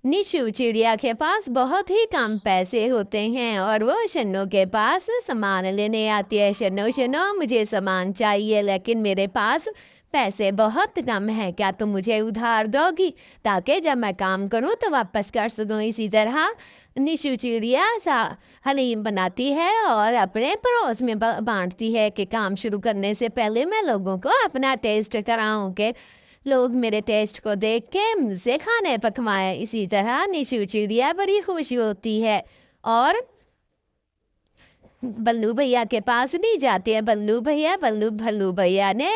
निशु चिड़िया के पास बहुत ही कम पैसे होते हैं और वो शन्नू के पास सामान लेने आती है। शन्नू शन्नू मुझे सामान चाहिए लेकिन मेरे पास पैसे बहुत कम है, क्या तुम मुझे उधार दोगी ताकि जब मैं काम करूं तो वापस कर सकूं। इसी तरह निशु चिड़िया हलीम बनाती है और अपने पड़ोस में बांटती है कि काम शुरू करने से पहले मैं लोगों को अपना टेस्ट कराऊं कि लोग मेरे टेस्ट को देख के मुझसे खाने पकवाए। इसी तरह निशु चिड़िया बड़ी खुश होती है और बल्लू भैया के पास भी जाते हैं। बल्लू भल्लू भैया ने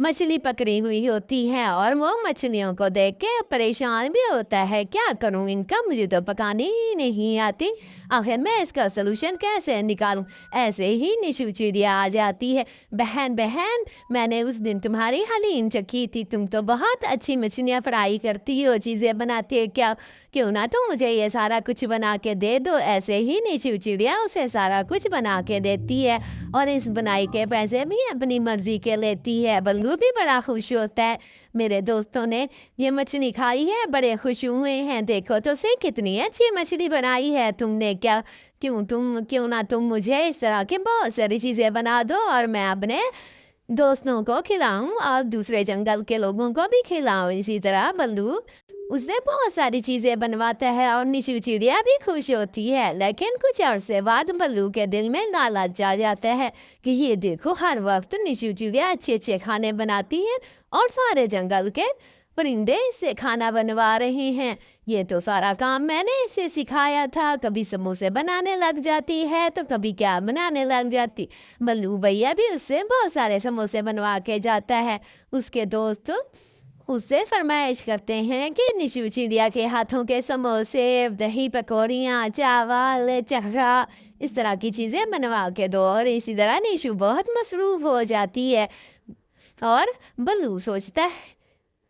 मछली पकड़ी हुई होती है और वो मछलियों को देख के परेशान भी होता है, क्या करूं इनका, मुझे तो पकानी ही नहीं आती, आखिर मैं इसका सलूशन कैसे निकालूं। ऐसे ही निशु चिड़िया आ जाती है। बहन बहन, मैंने उस दिन तुम्हारी हलीम चखी थी, तुम तो बहुत अच्छी मछलियाँ फ्राई करती हो, चीज़ें बनाती है, क्या क्यों ना तुम मुझे ये सारा कुछ बना के दे दो। ऐसे ही निशु चिड़िया उसे सारा कुछ बना के देती है और इस बनाई के पैसे भी अपनी मर्जी के लेती है। बल्लू भी बड़ा खुश होता है, मेरे दोस्तों ने ये मछली खाई है, बड़े खुश हुए हैं, देखो तो सही कितनी अच्छी मछली बनाई है तुमने, क्या क्यों ना तुम मुझे इस तरह की बहुत सारी चीज़ें बना दो और मैं अपने दोस्तों को खिलाऊं और दूसरे जंगल के लोगों को भी खिलाऊं। इसी तरह बल्लू उससे बहुत सारी चीज़ें बनवाता है और निशु चिड़िया भी खुश होती है। लेकिन कुछ अरसे बाद बल्लू के दिल में लालच आ जाता है कि ये देखो, हर वक्त निशु चिड़िया अच्छे अच्छे खाने बनाती है और सारे जंगल के परिंदे इससे खाना बनवा रहे हैं, ये तो सारा काम मैंने इसे सिखाया था। कभी समोसे बनाने लग जाती है तो कभी क्या बनाने लग जाती। बल्लू भैया भी उससे बहुत सारे समोसे बनवा के जाता है। उसके दोस्त उससे फरमाइश करते हैं कि निशु चिड़िया के हाथों के समोसे, दही पकौड़ियाँ, चावल, चखा, इस तरह की चीज़ें बनवा के दो। और इसी तरह निशु बहुत मसरूफ़ हो जाती है और बल्लू सोचता है,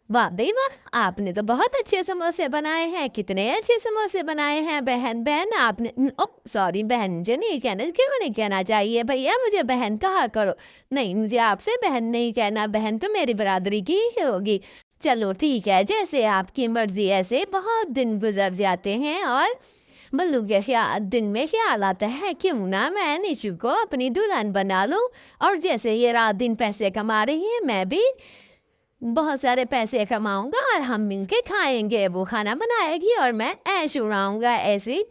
वाह भाई वाह, आपने तो बहुत अच्छे समोसे बनाए हैं, कितने अच्छे समोसे बनाए हैं बहन। बहन आपने, ओ सॉरी बहन, मुझे नहीं कहना, क्यों नहीं कहना चाहिए भैया, मुझे बहन कहा करो। नहीं, मुझे आपसे बहन नहीं कहना, बहन तो मेरी बरादरी की ही होगी। चलो ठीक है, जैसे आपकी मर्जी। ऐसे बहुत दिन गुजर जाते हैं और बल्लू के दिन में ख्याल आता है, क्यों ना मैं निशु को अपनी दुल्हन बना लूं। और जैसे ये रात दिन पैसे कमा रही है, मैं भी बहुत सारे पैसे कमाऊंगा और हम मिलके खाएंगे, वो खाना बनाएगी और मैं ऐश उड़ाऊंगा। ऐसी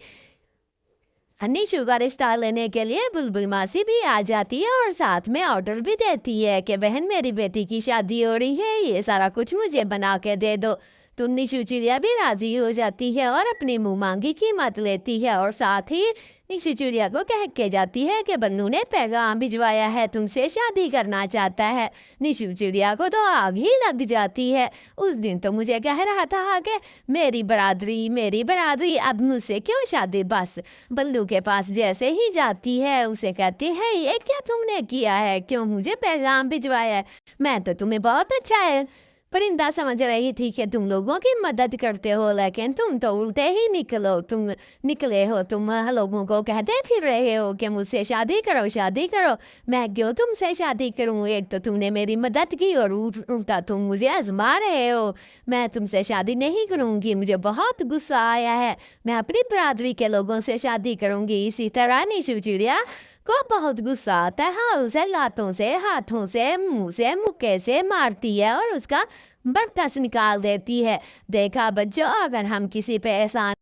निशु का रिश्ता लेने के लिए बुलबुल मासी भी आ जाती है और साथ में ऑर्डर भी देती है कि बहन, मेरी बेटी की शादी हो रही है, ये सारा कुछ मुझे बना के दे दो। तो निशु चिड़िया भी राजी हो जाती है और अपनी मुंह मांगी कीमत लेती है और साथ ही निशु चिड़िया को कह के जाती है कि बन्नू ने पैगाम भिजवाया है, तुमसे शादी करना चाहता है। निशु चिड़िया को तो आग ही लग जाती है। उस दिन तो मुझे कह रहा था कि मेरी बरादरी, अब मुझसे क्यों शादी। बस बल्लू के पास जैसे ही जाती है उसे कहती है, ये क्या तुमने किया है, क्यों मुझे पैगाम भिजवाया है, मैं तो तुम्हें बहुत अच्छा है परिंदा समझ रही थी कि तुम लोगों की मदद करते हो, लेकिन तुम तो उल्टे ही निकले हो। तुम लोगों को कहते फिर रहे हो कि मुझसे शादी करो। मैं क्यों तुमसे शादी करूं, एक तो तुमने मेरी मदद की और उल्टा तुम मुझे आजमा रहे हो। मैं तुमसे शादी नहीं करूंगी, मुझे बहुत गुस्सा आया है, मैं अपनी बरादरी के लोगों से शादी करूंगी। इसी तरह निशु चिड़िया को बहुत गुस्सा आता है और उसे लातों से, हाथों से, मुंह से, मुक्के से मारती है और उसका बरकस निकाल देती है। देखा बच्चों, अगर हम किसी पे एहसान